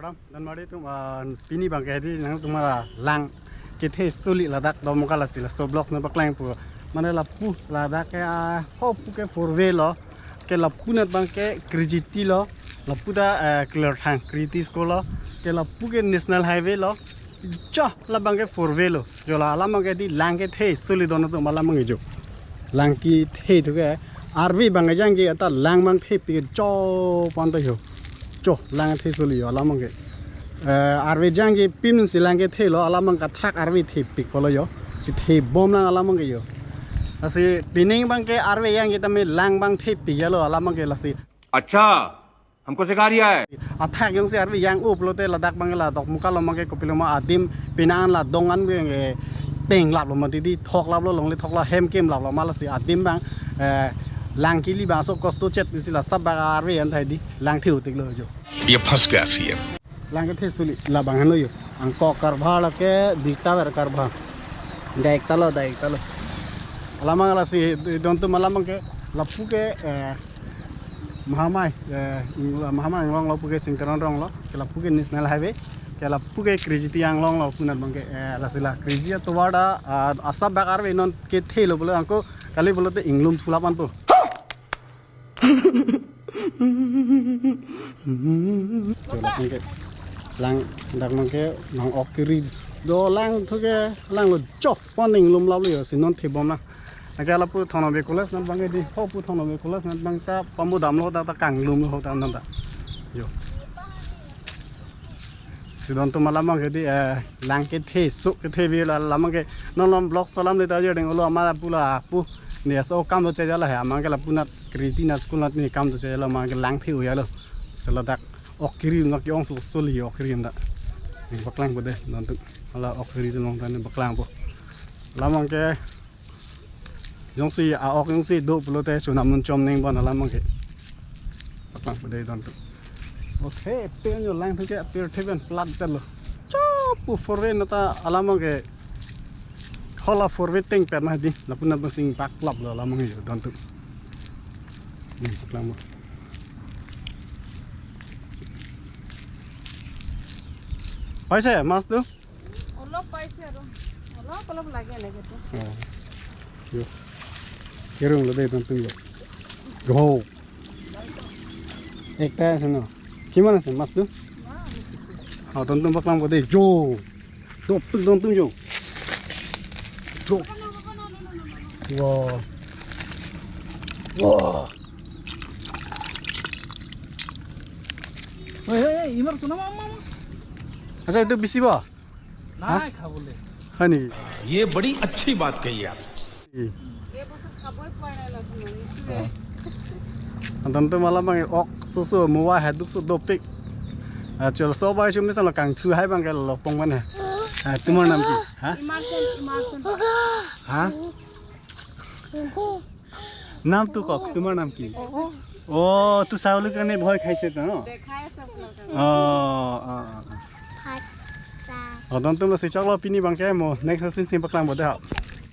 madam dan mari tu pini bang kaya di nang tumara lang kita sulit ladak dom kala sila stop block na baklang pu mana lapu ladak kaya ho pu ke forve lo ke lapu nat bang ke kriti lo lapu da clear thang kriti skola ke lapu ke national highway lo cha la bang ke forve lo jo la ala mang ke di lang ke the sulit dono tu mala mang jo lang ki the tu ke arvi bang jang ji ata lang mang the pi cho pan to yo cho lang the suli yo alamang ke arve jang je pim si lang ke the lo alamang ka thak arve the pik polo yo si the bom lang alamang ke yo asi pining bang ke arve yang kita me lang bang the pik yo alamang ke lasi अच्छा हमको सिखा रिया है athak yang si arve yang up lo te ladak bang la dok muka lo mang ke kopilo ma adim pinan la dongan ke teng lap lo ma ti di thok lap lo long le thok la hem kem lap lo ma la si adim bang lang kili bang so kosto chet si la sab bang arve an thai di lang thiu tik lo jo ये फंस गया CM lang ke thesuli la bangan lo yo angko karbha ke dikta ber karbha daik talo alamang la si don tu malamang ke lapu ke mahamai long lo pu ke singkaran rong lo ke lapu ke national highway ke lapu ke krijiti yang long lo punat bang ke la sila krijia to wada asab bakar we non ke thelo bole angko kali bole te inglum thulapan to lang dak mangke nang okiri do lang thuke lang lo chok poning lum law yo sinon thebom na agala pu thono be kolas nan bange di ho pu thono be kolas nan bang ta pamu dam lo ta kang lum lo ta nan ta yo sidon to malamang ke di lang ke the su ke the bi la lamang ke non lom blog salam le ta je ding lo amala pula pu ne so kam do che jala ha mang ke la punat kritina school nat ni kam do che jala mang ke lang thiu ya lo seladak okiri ngak yong su suli okiri nda ni baklang bode non tu ala okiri tu nong tan baklang po lamang ke yong si a ok yong si do plo te sunam nun chom ning bon lamang ke baklang bode don tu okay pe yo lang tu ke pe theven plat tel lo pu forve nata alamang ke khola forve teng per ma di la punat sing bak klap lo lamang yo don tu ni baklang mo paise mas tu olop paise aro olop lage to yo kerung lo de tantu yo go ekta seno kimana se mas tu ha tantu baklang bode jo to tantu yo jo wow wow hey imar tuna mama अच्छा itu bisi ba ना खा बोले hani ये बड़ी अच्छी बात कही आप e bosa khaboi paina la sunani tantu malam bang ok susu muwa haduk su dopik chol so bai chum misal kang thu hai bang ke lo pong ban ha tumar nam ki ha immersion ha नाम तू कक तुम्हार नाम की ओ तू सावली कने भय खाइसे त न dekhaya sab अ अदन तुम से चलो पिनी बंके मो नेक्स्ट सिन सिन पकलाम बदे